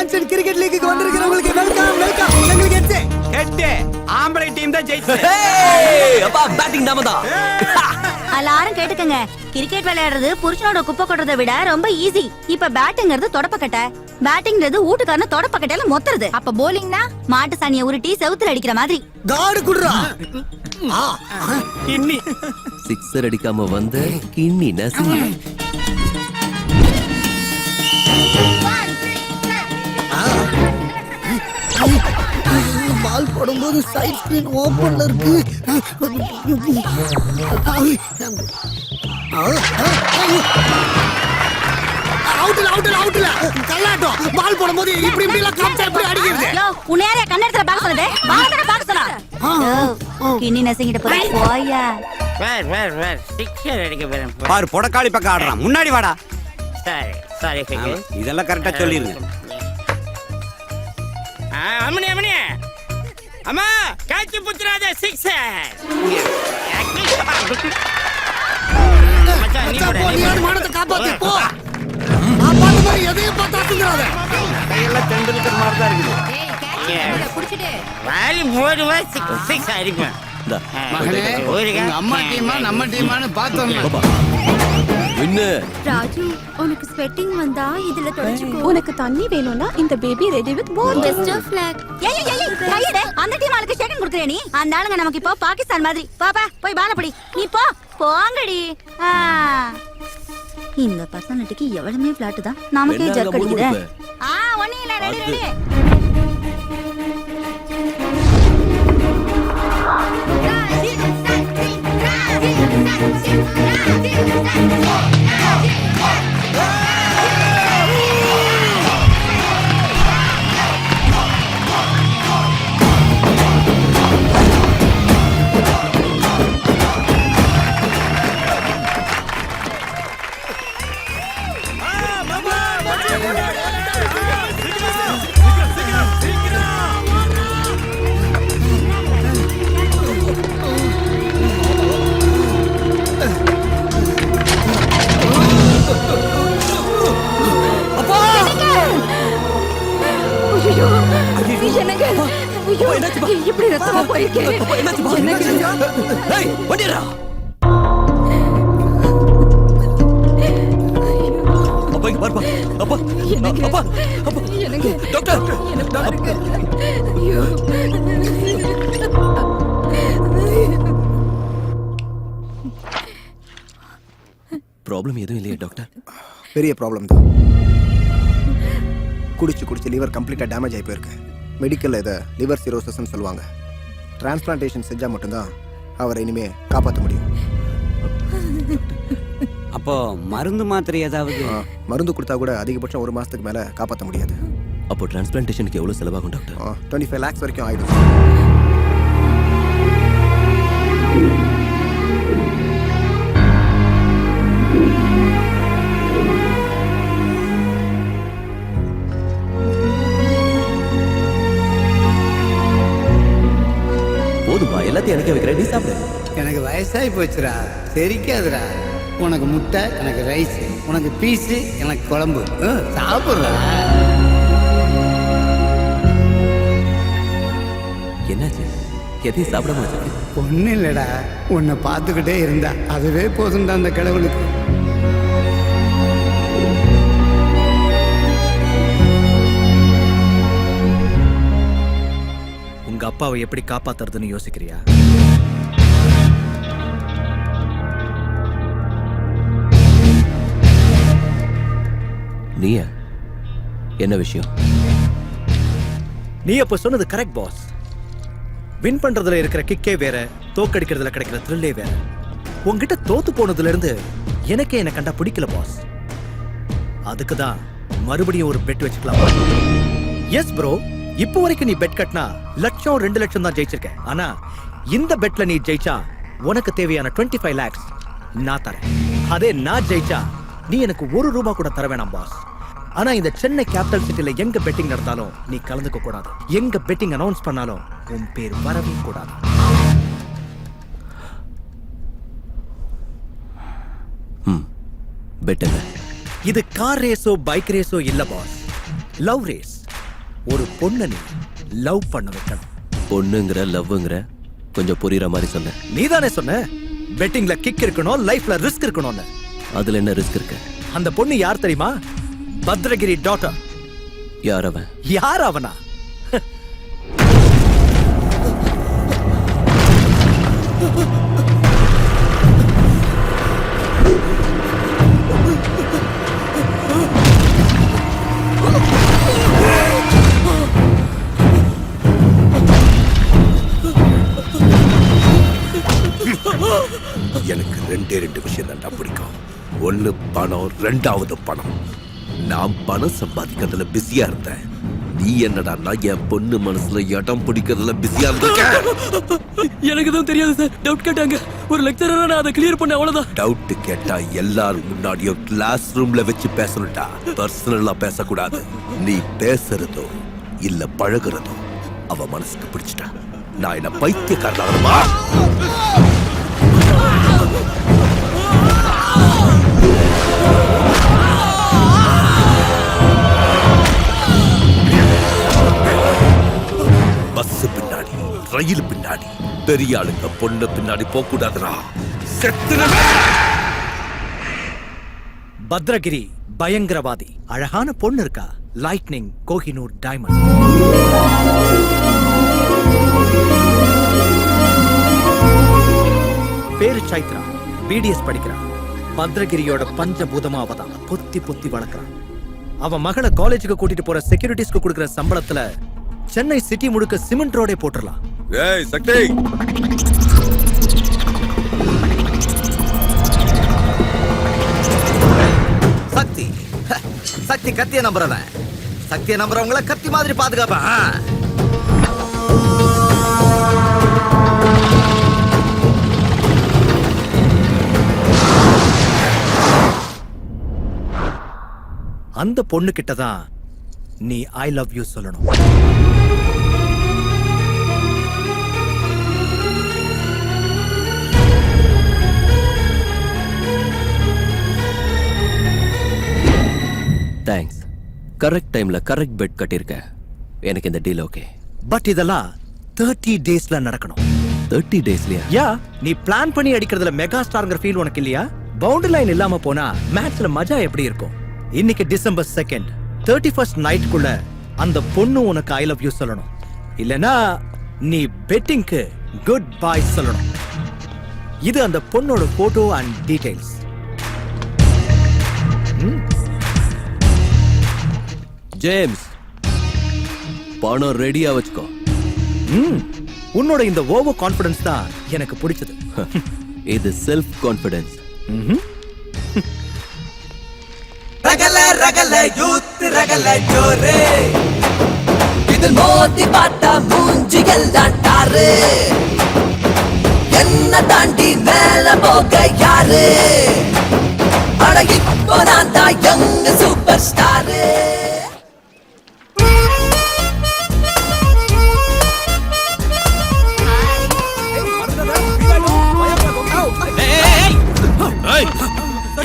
Sanction cricket லீக்குக்கு வந்திருக்கிறவங்களுக்கு welcome welcome. எங்களுக்கு ஹெட் ஆம்பளை டீம் தான் ஜெயிச்சது. அப்பா பேட்டிங் நாம தான். எல்லாரும் கேட்டுக்கங்க, கிரிக்கெட் விளையாடுறது புருஷனோட குப்பை கொட்டுறதை விட ரொம்ப ஈஸி. இப்ப பேட்டிங்கிறது தொடப்பக்கட்டை, பேட்டிங்கிறது வீட்டுக்காரன தொடப்பக்கட்டையில மொத்துறது. அப்ப போலிங்னா மாட்டு சாணியை உருட்டி செவுத்துல அடிக்கிற மாதிரி. காடு குடுறா. இன்னி சிக்ஸர் அடிக்காம வந்த கிண்ணி நசுங்கி. பால் போடும்போது சைட் ஸ்கிரீன் ஓபன்ல இருக்கு. அவுட்ல அவுட்ல அவுட்ல கல்லாட்டம். பால் போடும்போது இப்படி இப்படி எல்லாம் காம்சா இப்படி அடிக்குது. யோ உன்னையாரே கண்ணெடுத்துல பாக்க சொன்னதே? பாலத்தட பாக்க சொன்னா. கிண்ணி நசுங்கிட்ட போயா. வேர் சிக்ஸர் அடிக்க போறேன். பாரு பொடக்காளி பக்கம் ஆடுறான். முன்னாடி வாடா. சாரி இதெல்லாம் கரெக்டா சொல்லிருங்க. அம்மனி அம்மா காட்சி புத்திராத சிக்ஸர். மானத்தை காப்பாத்து போ. அப்பாட்ட மாதிரி எதையும் பார்த்தாத்துங்கறாத. கையெல்லாம் டெண்டுல்கர் மாதிரி தான் இருக்குது. வாரி மோடுவா சிக்ஸ் அடிப்பேன். அம்மா டீமா நம்ம டீமான்னு பார்த்தோம். ராஜு, உனக்கு ஸ்வெட்டிங் வந்தா இதுல தொடச்சுக்கோ. உனக்கு தண்ணி வேணும்னா இந்த baby ready with for best of luck. கையடே அந்த டீம் ஆளுக்கு ஷேக்கிங் கொடுக்கறே நீ. அந்த ஆளுங்க நமக்கு இப்போ பாகிஸ்தான் மாதிரி. பாப்பா போய் பால படி. நீ போ போங்கடி. இந்த பர்சனாலிட்டிக்கு எவ்வளவுமே ஃபிளாட் தான். நமக்கே ஜர்க் அடிக்குதே. ஒண்ணே இல்ல. ரெடி. இப்படி ரத்தமா போயிருக்கு. ப்ராப்ளம் எதுவும் இல்லையா டாக்டர்? பெரிய ப்ராப்ளம் தான். குடிச்சு லிவர் கம்ப்ளீட்டா டேமேஜ் ஆகி போயிருக்கு. மெடிக்கல்ல இதை லிவர் சிரோசிஸ்ன்னு சொல்லுவாங்க. டிரான்ஸ்பிளான்டேஷன் செஞ்சா மட்டும்தான் அவரை இனிமே காப்பாற்ற முடியும். அப்போ மருந்து மாத்திரை ஏதாவது? மருந்து கொடுத்தா கூட அதிகபட்சம் 1 மாசத்துக்கு மேல காப்பாற்ற முடியாது. அப்போ டிரான்ஸ்பிளான்டேஷனுக்கு எவ்வளவு செலவாகும் டாக்டர்? 25 lakhs வரைக்கும் ஆயிடும். போதுமா? எல்லாத்தையும் எனக்கு வைக்கிறேன், நீ சாப்பிடு. எனக்கு வயசாகி போச்சுடா, தெரிக்காதுடா. உனக்கு முட்டை, எனக்கு ரைஸ், உனக்கு பீஸு, எனக்கு குழம்பு. சாப்பிட்றா. என்னாச்சு? எதையும் சாப்பிடாம வச்சிருக்கேன்? ஒன்றும் இல்லைடா, உன்னை பார்த்துக்கிட்டே இருந்தா அதுவே போதும்டா அந்த கடவுளுக்கு. உங்க அப்பாவை எப்படி காப்பாத்துறதுன்னு யோசிக்கிறியா? நீயா? என்ன விஷயம்? நீ அப்ப சொன்னது கரெக்ட் பாஸ். வின் பண்றதுல இருக்கிற கிக்கே வேற, தோக்கடிக்கிறதுல கிடைக்கிற த்ரில்லே வேற. உங்ககிட்ட தோத்து போனதுல இருந்து எனக்கே என்ன கண்டா பிடிக்கல பாஸ். அதுக்கு தான் மறுபடியும் ஒரு பெட் வச்சுக்கலாம். எஸ் ப்ரோ, இப்போ வரைக்கும் நீ பெட் கட்டினா 1,00,000 2 லட்சம் தான் ஜெயிச்சிருக்க. ஆனா இந்த பெட்ல நீ ஜெயிச்சா உனக்கு தேவையான 25 lakhs நான் தரேன். அதே நான் ஜெயிச்சா நீ எனக்கு ₹1 கூட தர வேணாம் பாஸ். ஆனா இந்த சென்னை கேபிட்டல் சிட்டில எங்க பெட்டிங் நடந்தாலும் நீ கலந்துக்க கூடாது. எங்க பெட்டிங் அனௌன்ஸ் பண்ணாலும் உன் பேர் வரவே கூடாது. பெட் என்ன? இது கார் ரேஸோ பைக் ரேஸோ இல்ல பாஸ், லவ் ரேஸ். ஒரு பொண்ணை நீ லவ் பண்ண வைக்கணும். பொண்ணுங்கிற லவ்ங்கிற கொஞ்சம் புரியுற மாதிரி சொன்ன. நீதானே சொன்ன பெட்டிங்ல கிக் இருக்கணும், லைஃப்ல ரிஸ்க் இருக்கணும்னு. அதுல என்ன ரிஸ்க் இருக்கு? அந்த பொண்ணு யார் தெரியுமா? பத்ரகிரி டாட்டர். யார் அவன்? யார் அவனா? எனக்கு ரெண்டு விஷயம் தான் பிடிக்கும். ஒண்ணு பணம், ரெண்டாவது பணம். நான் பணம் சம்பாதிக்கிறதுல பிஸியா இருந்தேன். நீ என்னடா என் பொண்ணு மனசுல இடம் பிடிக்கிறதுல பிஸியா இருக்க. எனக்கு தான் தெரியாது சார். டவுட் கேட்டாங்க. ஒரு லெக்சரரா நான் அதை கிளியர் பண்ண, அவ்வளவுதான். டவுட் கேட்டா எல்லாரும் முன்னாடியும் கிளாஸ் ரூம்ல வச்சு பேசணும்டா. பர்சனலா பேசக்கூடாது. நீ பேசுறதோ இல்ல பழகுறதோ அவ மனசுக்கு பிடிச்சிட்டா. நான் என்ன பைத்தியக்காரனாகணுமா? பஸ் பின்னாடி, ரயில் பின்னாடி, பெரிய ஆளுங்க பொண்ணு பின்னாடி போக கூடாதுடா. பத்ரகிரி பயங்கரவாதி. அழகான பொண்ணு இருக்கா, லைட்னிங் கோஹினூர் டைமண்ட். பேரு சைத்ரா, பிடிஎஸ் படிக்கிறா. பத்ரகிரியோட பஞ்சபூதமா அவதான். பொத்தி பொத்தி வளர்க்கறான். அவன் மகளை காலேஜுக்கு கூட்டிட்டு போற செக்யூரிட்டிஸ்க்கு கொடுக்கிற சம்பளத்துல சென்னை சிட்டி முழுக்க சிமெண்ட் ரோடே போட்டுறலாம். ஏய் சக்தி, சக்தி சக்தி கத்திய நம்புறவன். சக்தியை நம்புறவங்கள கத்தி மாதிரி பாதுகாப்பேன். அந்த பொண்ணு கிட்டதான் நீ ஐ லவ் யூ சொல்லணும். தேங்க்ஸ். கரெக்ட் டைம்ல கரெக்ட் பெட் கட்டியிருக்க. எனக்கு இந்த டீல் ஓகே. பட் இதெல்லாம் 30 டேஸ்ல நடக்கணும். 30 டேஸ்லயா? யா, நீ பிளான் பண்ணி அடிக்கிறதுல மெகா ஸ்டார்ங்கிற ஃபீல் உனக்கு இல்லையா? பவுண்டரி லைன் இல்லாம போனா மேட்ச்ல மஜா எப்படி இருக்கும்? இன்னைக்கு டிசம்பர் 2nd 31st நைட்குள்ள அந்த பொண்ணு உனக்கு ஐ லவ் யூ சொல்லணும். இல்லனா நீ பெட்டிங்க்கு குட் பை சொல்லணும். இது அந்த பொண்ணோட போட்டோ அண்ட் டீடைல்ஸ். ஜேம்ஸ், பணம் ரெடியா வச்சுக்கோ. உன்னோட இந்த ஓவர் கான்ஃபிடன்ஸ் தான் எனக்கு பிடிச்சது. இது செல்ஃப் கான்ஃபிடன்ஸ். ரகல ரகல யூத் ரகல ஜோரே, இது மோதி பார்த்தா மூஞ்சிகள் தான் டாரு. என்ன தாண்டி மேல போக யாரு? அட இப்போ நான் தான் யங் சூப்பர் ஸ்டாரு.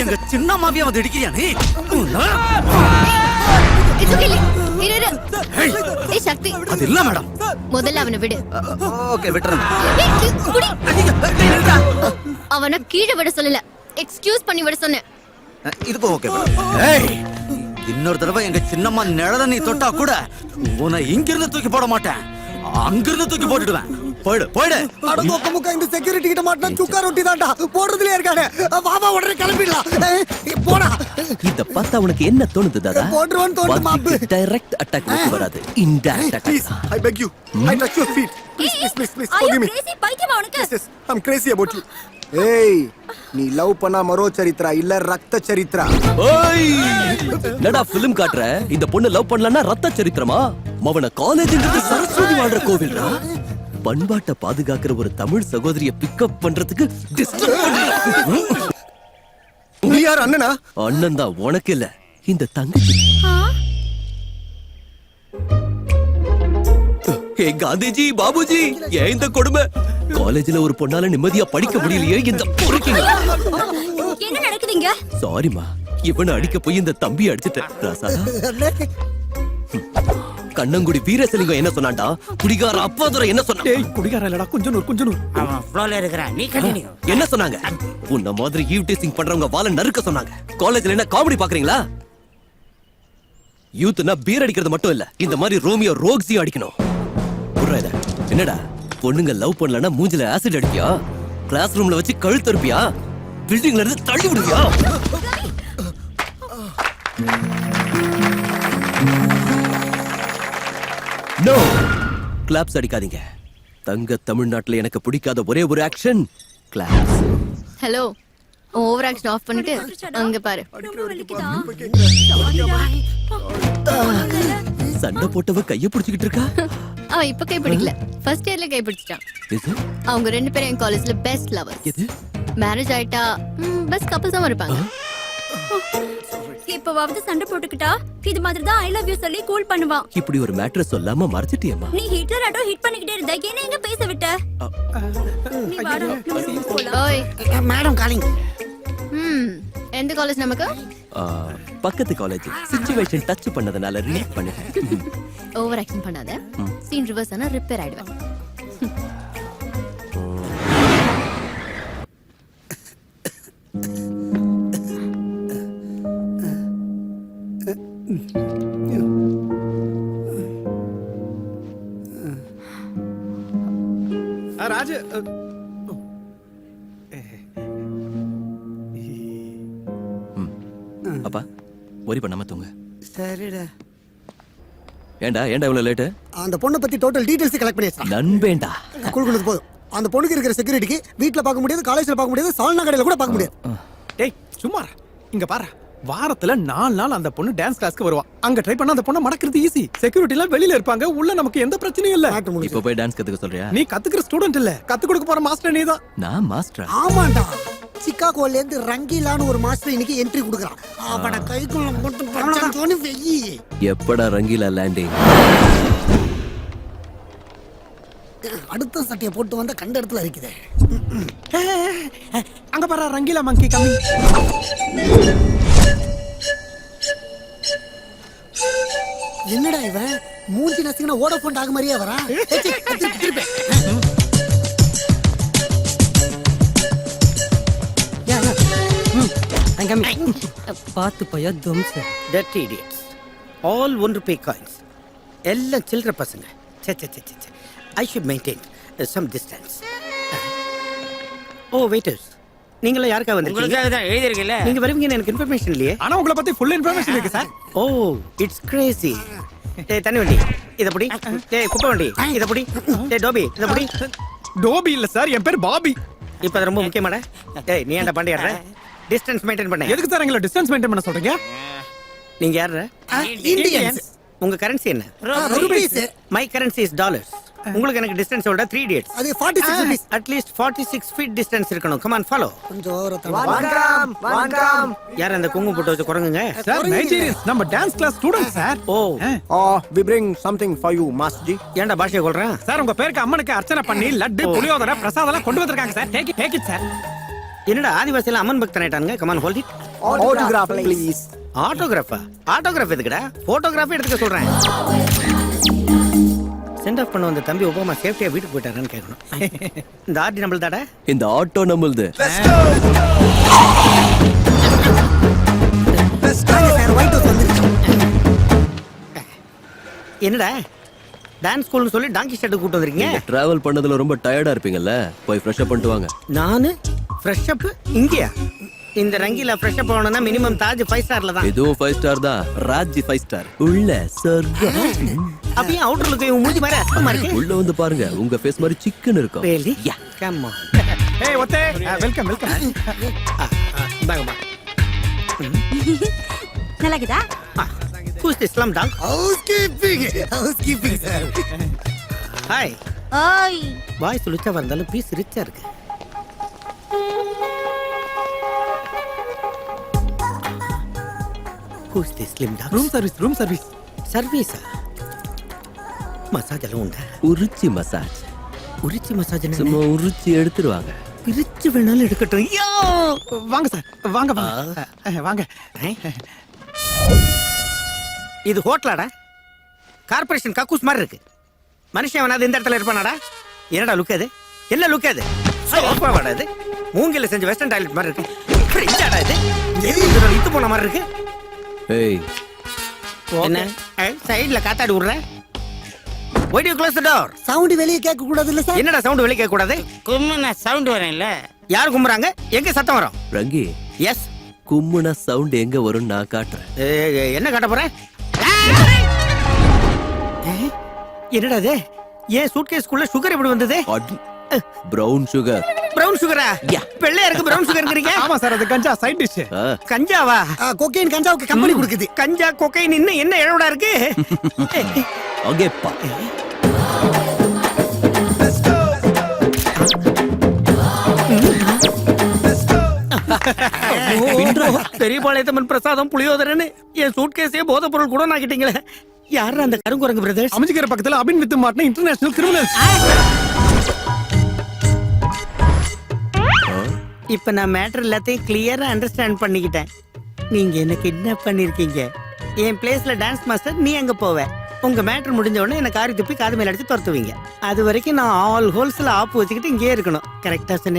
எங்க சின்ன மாவியா வந்து இடிக்கிறியா நீ? சக்தி, அது இல்ல மேடம். முதல்ல அவனை விடு. ஓகே விட்டுறேன். அவனை கீழே விட சொல்லல, எக்ஸ்கியூஸ் பண்ணி விட சொன்னேன். இதுக்கும் ஓகே. ஏய், இன்னொரு தடவை எங்க சின்னம்மா நிழல நீ தொட்டா கூட உன்னை இங்கிருந்து தூக்கி போட மாட்டேன், அங்கிருந்து தூக்கி போட்டுடுவேன். போயிடு போயிடு. இந்த செக்யூரிட்டி கிட்ட மாட்டா சுக்கா ரொட்டி தான்டா போடுறதுலயே இருக்கானே. வாமா உடனே கிளம்பிடலாம். போடா. இத பார்த்தா உனக்கு என்ன தோணுது தாதா? போடுறவன் தோணுது மாப்பு. டைரக்ட் அட்டாக் வராது, indirect Please, attack. I beg you. I touch your feet. Please, forgive me. Yes, I'm crazy about you. ஏய், நீ லவ் பண்ணா மரோ சரித்ரா இல்ல ரத்த சரித்ரா. ஓய், என்னடா film காட்டுற? இந்த பொண்ணு லவ் பண்ணலன்னா ரத்த சரித்திரமா? மவன காலேஜ்ங்கிறது சரஸ்வதி வாழ்ற கோவில்டா. பண்பாட்டை பாதுகாக்கிற ஒரு தமிழ் சகோதரிய பிக்கப் பண்றதுக்கு டிஸ்டர்ப் பண்ற. நீ யார் அண்ணனா? அண்ணன் தான், உனக்கு இல்ல, இந்த தங்கச்சி. ஏ காந்திஜி, பாபுஜி, ஏன் இந்த கொடுமை? காலேஜ்ல ஒரு பொண்ணால நிம்மதியா படிக்க முடியலையே இந்த பொறுக்கிங்க. என்ன நடக்குதுங்க? சாரிமா, இவனை அடிக்க போய் இந்த தம்பி அடிச்சிட்டேன். ராசா, கண்ணங்குடி வீரசலிங்கம் என்ன சொன்னான்டா? குடிகார அப்பாதுரை என்ன சொன்னா? டேய் குடிகார இல்லடா, கொஞ்சம் அவன் ஃப்ளோல இருக்கிறான், நீ கண்டினியூ. என்ன சொன்னாங்க? உன்ன மாதிரி ஈவ் டீசிங் பண்றவங்க வாள நறுக்க சொன்னாங்க. காலேஜ்ல என்ன காமெடி பாக்குறீங்களா? யூத்னா பீர் அடிக்கிறது மட்டும் இல்ல, இந்த மாதிரி ரோமியோ ரோக்ஸியும் அடிக்கணும். புரியல? என்னடா பொண்ணுங்க லவ் பண்ணலன்னா மூஞ்சில ஆசிட் அடிப்பியா? கிளாஸ் ரூம்ல வச்சு கழுத்து அறுப்பியா? பில்டிங்ல இருந்து தள்ளி விடுவியா? நோ, கிளாப்ஸ் அடிக்காதீங்க. தங்க தமிழ்நாட்டுல எனக்கு பிடிக்காத ஒரே ஒரு action claps. Hello, over action off பண்ணிட்டு அங்க பாரு. சண்டை போட்டவ கைய பிடிச்சிக்கிட்டு இருக்கா. அவன் இப்ப கை பிடிக்கல, ஃபர்ஸ்ட் இயர்ல கை பிடிச்சிட்டான். இது அவங்க 2 பேரும் என் காலேஜ்ல பெஸ்ட் லவர்ஸ். எது? மேரேஜ் ஆயிட்டா பெஸ்ட் கப்பல்ஸ் தான் இருப்பாங்க. இப்பவாவது சண்டை போட்டுக்கிட்டா இது மாதிரி தான் ஐ லவ் யூ சொல்லி கூல் பண்ணுவான். இப்படி ஒரு மேட்டர் சொல்லாம மறைச்சிட்டியம்மா. நீ ஹிட்லர் ஆட்டோ ஹிட் பண்ணிக்கிட்டே இருந்த, என்ன எங்க பேச விட்ட? நீ வாடா, நம்ம போலாம். ஓய் மேடம் காலிங். எந்த காலேஜ் நமக்கு? பக்கத்து காலேஜ். சிச்சுவேஷன் டச் பண்ணதனால ரியாக்ட் பண்ணிட்டேன். ஓவர் ஆக்ஷன் பண்ணாத. சீன் ரிவர்ஸ் ஆனா ரிப்பேர் ஆயிடுவேன். ராஜு அப்பா ஒரி பண்ணாம தூங்க. சரிடா. ஏண்டா இவ்வளவு லேட்டு? அந்த பொண்ணை பத்தி டோட்டல் டீடைல்ஸ் கலெக்ட் பண்ணியாச்சு. நண்பேண்டா கொடுக்குறது போதும். அந்த பொண்ணுக்கு இருக்கிற செக்யூரிட்டிக்கு வீட்ல பார்க்க முடியாது, காலேஜ்ல பார்க்க முடியாது, சால்னா கடையில கூட பார்க்க முடியாது. டேய் சும்மா இங்க பாரு. வாரத்துல 4 நாள் அந்த பொண்ணு டான்ஸ் கிளாஸ்க்கு வருவா. அங்க ட்ரை பண்ணா அந்த பொண்ணை மடக்கிறது ஈஸி. செக்யூரிட்டி எல்லாம் வெளியில இருப்பாங்க, உள்ள நமக்கு எந்த பிரச்சனையும் இல்ல. இப்ப போய் டான்ஸ் கத்துக்க சொல்றியா? நீ கத்துக்கிற ஸ்டூடெண்ட் இல்ல, கத்து கொடுக்க போற மாஸ்டர் நீதான். நான் மாஸ்டர்? ஆமாண்டா. சிகாகோல இருந்து ரங்கீலான்னு ஒரு மாஸ்டர் இன்னைக்கு என்ட்ரி கொடுக்கறான். அவன கைக்குள்ள போட்டு பச்சந்தோனி வெயி. எப்படா ரங்கீலா லேண்டிங்? அடுத்த சட்டைய போட்டு வந்த கண்ட இடத்துல இருக்குது. அங்க பாரு ரங்கீலா மங்கி கம்மி. என்னடா இவன் மூஞ்சி நசிங்கன வோடஃபோன் டாக் மாதிரியே வரா. திருப்பி பாத்து பையா தும்ஸ். டட் இடியட்ஸ். All 1 Ruby coins. எல்லாம் சில்லற பசங்க. I should maintain some distance. Oh waiters, நீங்கள யாருக்கா வந்திருக்கீங்க? உங்களுக்காக தான் எழுதி இருக்கல. நீங்க வருவீங்கன்னு எனக்கு இன்ஃபர்மேஷன் இல்லையே. ஆனா உங்களை பத்தி ஃபுல் இன்ஃபர்மேஷன் இருக்கு சார். Oh, it's crazy. டேய் தண்ணி வண்டி இத புடி. டேய் குப்பை வண்டி இத புடி. டேய் டோபி இத புடி. டோபி இல்ல சார், என் பேர் பாபி. இப்போ அது ரொம்ப முக்கியமாடா. டேய் நீ ஏன்டா பாண்டி ஆடுற? டிஸ்டன்ஸ் மெயின்டைன் பண்ணு. எதுக்கு சார் எங்களை டிஸ்டன்ஸ் மெயின்டைன் பண்ண சொல்றீங்க? நீங்க யாரா? இந்தியன்ஸ். உங்க கரன்சி என்ன? Rupees. My currency is dollars. உங்களுக்கு எனக்கு டிஸ்டன்ஸ் ஓட 3 dates. அது 46 ரூபீஸ். அட்லீஸ்ட் 46 feet டிஸ்டன்ஸ் இருக்கணும். Come on follow. கொஞ்சம் வணக்கம். யார் அந்த குங்குமம் போட்டு வச்சு குறங்குங்க? சார் நைஜீரியன்ஸ், நம்ம dance class students sir. Oh we bring something for you master ji. ஏன்டா பாஷையை கொள்றேன்? சார் உங்க பேருக்கு அம்மனுக்கு அர்ச்சனை பண்ணி லட்டு புளியோதரை பிரசாதம் கொண்டு வந்திருக்காங்க சார். Take it sir. என்னடா ஆதிவாசியில அம்மன் பக்தன் ஆயிட்டானுங்க. Come on hold it. Autograph please. ஆட்டோகிராஃபா? ஆட்டோகிராஃப் எதுக்குடா? போட்டோகிராஃபி எடுத்துக்க சொல்றேன். சென்ட் ஆஃப் பண்ண வந்த தம்பி ஒபாமா சேஃப்டியா வீட்டுக்கு போயிட்டாரான்னு கேட்கணும். இந்த ஆர்டி நம்மள் தாடா? இந்த ஆட்டோ நம்மளுது. என்னடா டான்ஸ் ஸ்கூல்னு சொல்லி டாங்கி ஷெட்டுக்கு கூட்டு வந்திருக்கீங்க? டிராவல் பண்ணதுல ரொம்ப டயர்டா இருப்பீங்கல்ல, போய் ஃப்ரெஷ் அப் பண்ணிட்டு வாங்க. நானு ஃப்ரெஷ் அப் இங்கயா? இந்த ரங்கில ஃப்ரெஷ் அப் ஆகணும்னா மினிமம் தாஜ் 5 ஸ்டார்ல தான். இதுவும் 5 ஸ்டார் தான். ராஜ் 5 ஸ்டார். உள்ள சொர்க்கம். அப்படியே அவுட்டர்ல போய் மூஞ்சி மாதிரி அஸ்தமா இருக்கு. உள்ள வந்து பாருங்க, உங்க ஃபேஸ் மாதிரி சிக்கன் இருக்கும். really come on. ஏய் ஒத்தே வெல்கம். இந்தாங்கம்மா. நல்லா இருக்குதா? who's this slum dog? housekeeping sir. Hi. ஓய் வாய்ஸ் லுச்சா வந்தாலும் பீஸ் ரிச்சா இருக்கு. who's this slim dog? Room service. சர்வீஸா? மசாஜ் எல்லாம் உண்டா? உரிச்சி மசாஜ். உரிச்சி மசாஜ் என்ன? சும்மா உரிச்சி எடுத்துருவாங்க. பிரிச்சு வேணாலும் எடுக்கட்டும். ஐயோ வாங்க சார், வாங்க வாங்க. இது ஹோட்டலாடா? கார்பரேஷன் கக்கூஸ் மாதிரி இருக்கு. மனுஷன் அவனாவது இந்த இடத்துல இருப்பானாடா? என்னடா லுக் அது? என்ன லுக் அது? சோஃபாவாடா இது? மூங்கில செஞ்ச வெஸ்டர்ன் டாய்லெட் மாதிரி இருக்கு. ஃப்ரிட்ஜாடா இது? எதுக்கு இத்து போன மாதிரி இருக்கு? ஏய் என்ன சைடுல காத்தாடி விடுற? Why do you close the door? Sound வெளியே கேட்க கூடாது இல்ல சார்? என்னடா சவுண்ட் வெளிய கேட்க கூடாது? கும்முன சவுண்ட் வரும் இல்ல? யார் கும்புறாங்க? எங்க சத்தம் வரும்? ரங்கி, எஸ். கும்முன சவுண்ட் எங்க வரும் நான் காட்டுறேன். என்ன காட்ட போற? என்னடா இது? ஏன் சூட்கேஸ்க்குள்ள சுகர் எப்படி வந்தது? Brown sugar. பிரவுன் சுகரா? வெள்ளையா இருக்கு பிரவுன் சுகர்ங்கறீங்க? ஆமா சார், அது கஞ்சா சைட் டிஷ். கஞ்சாவா? கொக்கைன் கஞ்சாவுக்கு கம்பெனி கொடுக்குது. கஞ்சா கொக்கைன் இன்னும் என்ன எழோடா இருக்கு? அங்கேப்பா. பெரிய பாளையத்தம்மன் பிரசாதம் புளியோதரன்னு என் சூட்கேஸே போதைப் பொருள் கூட நாக்கிட்டீங்களே. யாரா அந்த கருங்குரங்கு பிரதர்ஸ்? அமைஞ்சிக்கிற பக்கத்துல அபின் வித் மார்ட்னா இன்டர்நேஷனல் கிரிமினல்ஸ். இப்ப நான் மேட்டர் எல்லாத்தையும் கிளியரா அண்டர்ஸ்டாண்ட் பண்ணிக்கிட்டேன். நீங்க என்ன கிட்னாப் பண்ணிருக்கீங்க. என் பிளேஸ்ல டான்ஸ் மாஸ்டர் நீ அங்க போவ. உங்க மேட்டர் முடிஞ்ச உடனே என்ன காரி துப்பி காது மேல அடிச்சு துரத்துவீங்க. அது வரைக்கும் நான் ஆல் ஹோல்ஸ்ல ஆப்பு வச்சுக்கிட்டு இங்கே இருக்கணும். கரெக்டா சொன்னேன்.